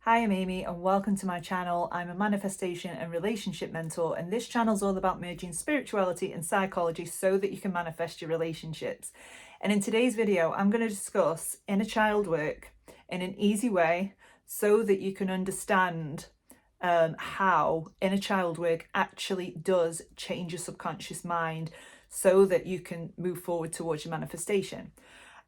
Hi, I'm Amy and welcome to my channel. I'm a manifestation and relationship mentor, and this channel is all about merging spirituality and psychology so that you can manifest your relationships. And in today's video, I'm going to discuss inner child work in an easy way so that you can understand how inner child work actually does change your subconscious mind so that you can move forward towards your manifestation.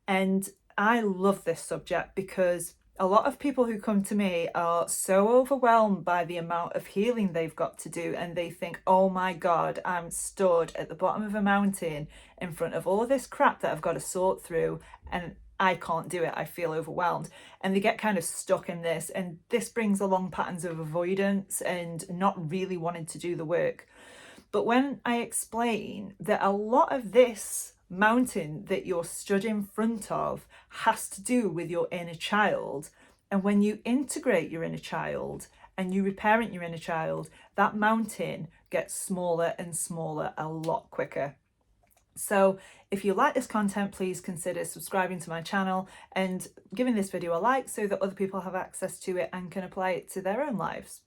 And I love this subject because a lot of people who come to me are so overwhelmed by the amount of healing they've got to do, and they think, oh my God, I'm stood at the bottom of a mountain in front of all this crap that I've got to sort through, and I can't do it. I feel overwhelmed. And they get kind of stuck in this, and this brings along patterns of avoidance and not really wanting to do the work. But when I explain that a lot of this mountain that you're stood in front of has to do with your inner child, and when you integrate your inner child and you reparent your inner child, that mountain gets smaller and smaller a lot quicker. So if you like this content, please consider subscribing to my channel and giving this video a like so that other people have access to it and can apply it to their own lives.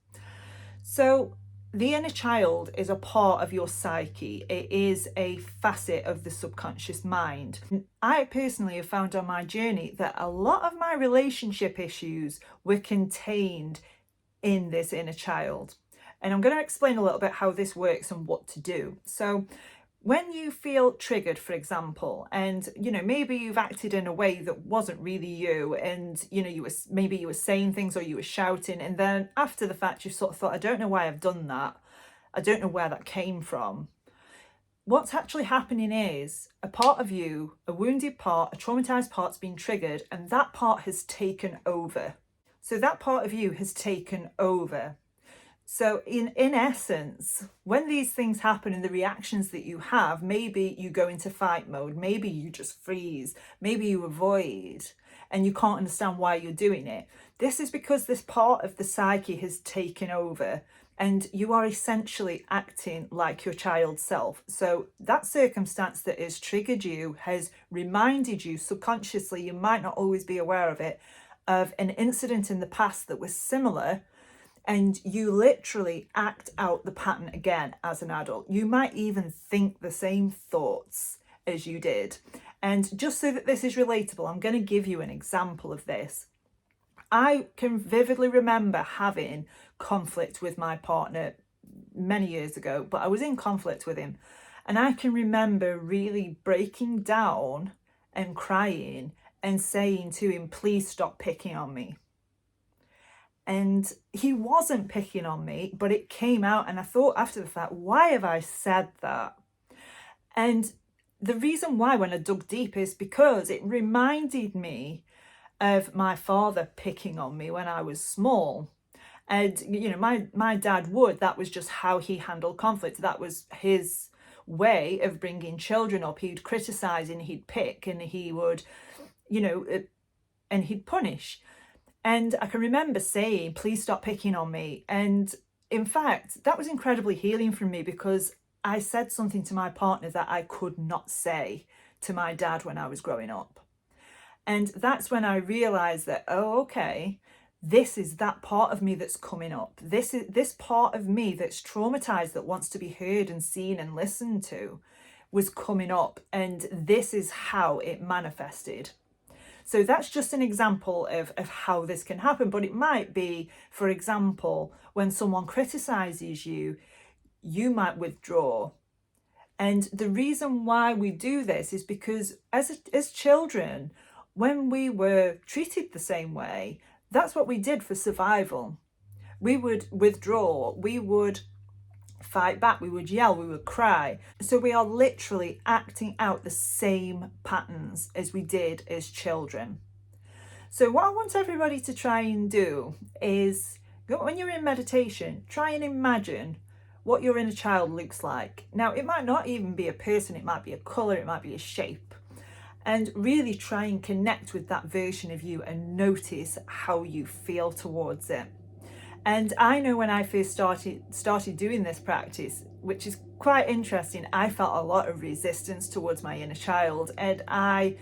So the inner child is a part of your psyche. It is a facet of the subconscious mind. I personally have found on my journey that a lot of my relationship issues were contained in this inner child. And I'm going to explain a little bit how this works and what to do. So when you feel triggered, for example, and maybe you've acted in a way that wasn't really you, and maybe you were saying things or you were shouting, and then after the fact you sort of thought, I don't know why I've done that, I don't know where that came from. What's actually happening is a part of you, a wounded part, a traumatized part's been triggered, and that part has taken over. So that part of you has taken over. So in essence, when these things happen and the reactions that you have, maybe you go into fight mode, maybe you just freeze, maybe you avoid, and you can't understand why you're doing it. This is because this part of the psyche has taken over and you are essentially acting like your child self. So that circumstance that has triggered you has reminded you subconsciously, you might not always be aware of it, of an incident in the past that was similar, and you literally act out the pattern again as an adult. You might even think the same thoughts as you did. And just so that this is relatable, I'm going to give you an example of this. I can vividly remember having conflict with my partner many years ago, but I was in conflict with him. And I can remember really breaking down and crying and saying to him, please stop picking on me. And he wasn't picking on me, but it came out, and I thought after the fact, why have I said that? And the reason why, when I dug deep, is because it reminded me of my father picking on me when I was small. And my dad that was just how he handled conflict. That was his way of bringing children up. He'd criticize and he'd pick, and he would, and he'd punish. And I can remember saying, please stop picking on me. And in fact, that was incredibly healing for me, because I said something to my partner that I could not say to my dad when I was growing up. And that's when I realized that, oh, okay, this is that part of me that's coming up. This is this part of me that's traumatized, that wants to be heard and seen and listened to, was coming up. And this is how it manifested. So that's just an example of how this can happen. But it might be, for example, when someone criticizes you, you might withdraw. And the reason why we do this is because as children, when we were treated the same way, that's what we did for survival. We would withdraw, we would fight back, we would yell, we would cry. So we are literally acting out the same patterns as we did as children. So what I want everybody to try and do is, when you're in meditation, try and imagine what your inner child looks like. Now, it might not even be a person, it might be a colour, it might be a shape. And really try and connect with that version of you and notice how you feel towards it. And I know when I first started doing this practice, which is quite interesting, I felt a lot of resistance towards my inner child, and I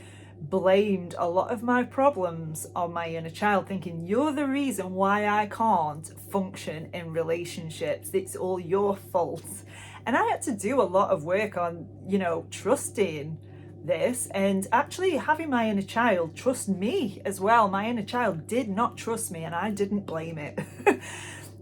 blamed a lot of my problems on my inner child, thinking you're the reason why I can't function in relationships. It's all your fault. And I had to do a lot of work on, trusting this and actually having my inner child trust me as well. My inner child did not trust me and I didn't blame it.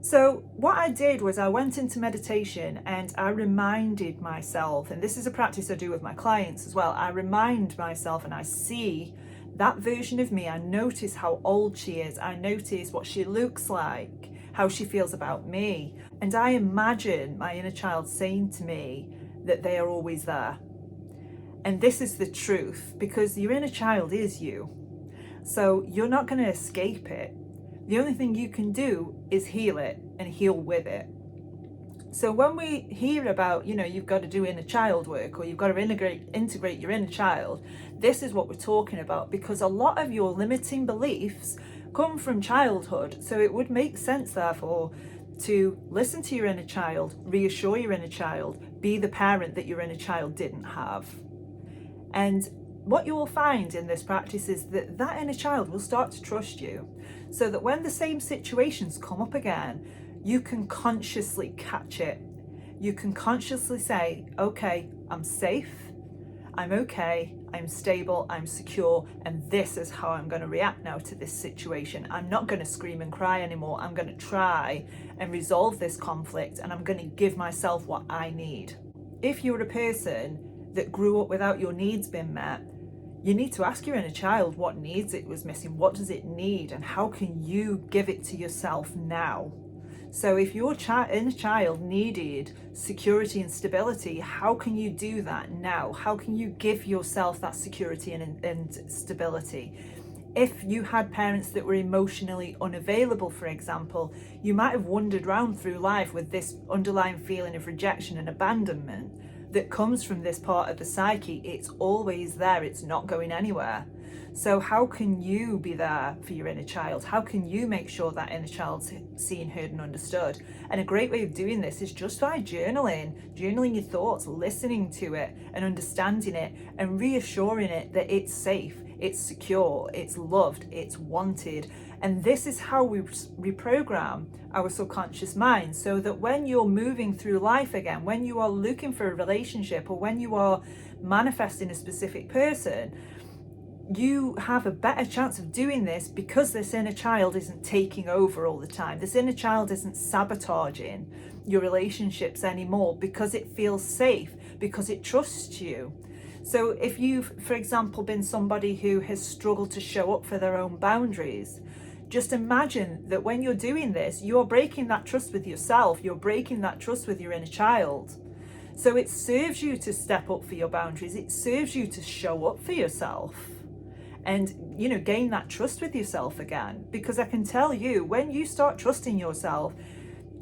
So what I did was I went into meditation and I reminded myself, and this is a practice I do with my clients as well, I remind myself and I see that version of me. I notice how old she is. I notice what she looks like, how she feels about me. And I imagine my inner child saying to me that they are always there. And this is the truth, because your inner child is you. So you're not going to escape it. The only thing you can do is heal it and heal with it. So when we hear about, you've got to do inner child work or you've got to integrate your inner child, this is what we're talking about, because a lot of your limiting beliefs come from childhood. So it would make sense, therefore, to listen to your inner child, reassure your inner child, be the parent that your inner child didn't have. And what you will find in this practice is that that inner child will start to trust you, so that when the same situations come up again, you can consciously catch it. You can consciously say, okay, I'm safe, I'm okay, I'm stable, I'm secure, and this is how I'm going to react now to this situation. I'm not going to scream and cry anymore. I'm going to try and resolve this conflict, and I'm going to give myself what I need. If you're a person that grew up without your needs being met, you need to ask your inner child what needs it was missing. What does it need? And how can you give it to yourself now? So if your inner child needed security and stability, how can you do that now? How can you give yourself that security and stability? If you had parents that were emotionally unavailable, for example, you might have wandered around through life with this underlying feeling of rejection and abandonment that comes from this part of the psyche. It's always there. It's not going anywhere. So how can you be there for your inner child? How can you make sure that inner child's seen, heard, and understood? And a great way of doing this is just by journaling your thoughts, listening to it and understanding it and reassuring it that it's safe, it's secure, it's loved, it's wanted. And this is how we reprogram our subconscious mind, so that when you're moving through life again, when you are looking for a relationship or when you are manifesting a specific person, you have a better chance of doing this because this inner child isn't taking over all the time. This inner child isn't sabotaging your relationships anymore because it feels safe, because it trusts you. So if you've, for example, been somebody who has struggled to show up for their own boundaries, just imagine that when you're doing this, you're breaking that trust with yourself, you're breaking that trust with your inner child. So it serves you to step up for your boundaries, it serves you to show up for yourself and gain that trust with yourself again. Because I can tell you, when you start trusting yourself,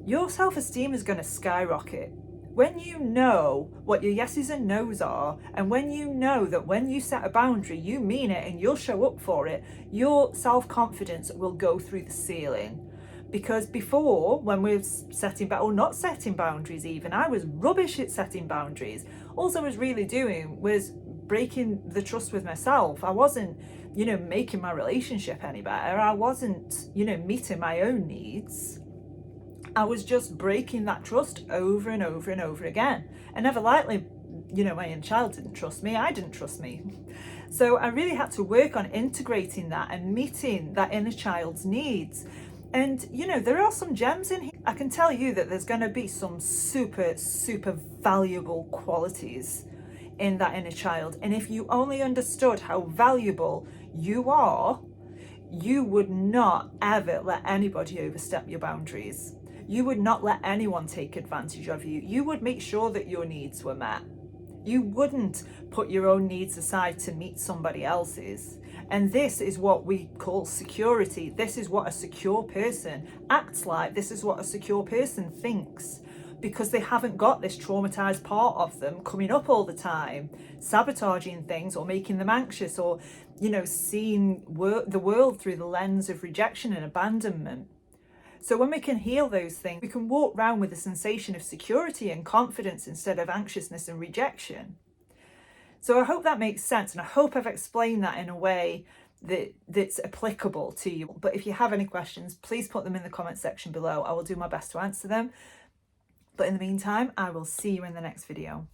your self-esteem is going to skyrocket. When you know what your yeses and nos are, and when you know that when you set a boundary, you mean it and you'll show up for it, your self-confidence will go through the ceiling. Because before, when we were or not setting boundaries even, I was rubbish at setting boundaries. All I was really doing was breaking the trust with myself. I wasn't, making my relationship any better. I wasn't, meeting my own needs. I was just breaking that trust over and over and over again. And never lightly, my inner child didn't trust me. I didn't trust me. So I really had to work on integrating that and meeting that inner child's needs. And, there are some gems in here. I can tell you that there's going to be some super, super valuable qualities in that inner child. And if you only understood how valuable you are, you would not ever let anybody overstep your boundaries. You would not let anyone take advantage of you. You would make sure that your needs were met. You wouldn't put your own needs aside to meet somebody else's. And this is what we call security. This is what a secure person acts like. This is what a secure person thinks, because they haven't got this traumatized part of them coming up all the time, sabotaging things or making them anxious, or, seeing the world through the lens of rejection and abandonment. So when we can heal those things, we can walk around with a sensation of security and confidence instead of anxiousness and rejection. So I hope that makes sense, and I hope I've explained that in a way that's applicable to you. But if you have any questions, please put them in the comment section below. I will do my best to answer them. But in the meantime, I will see you in the next video.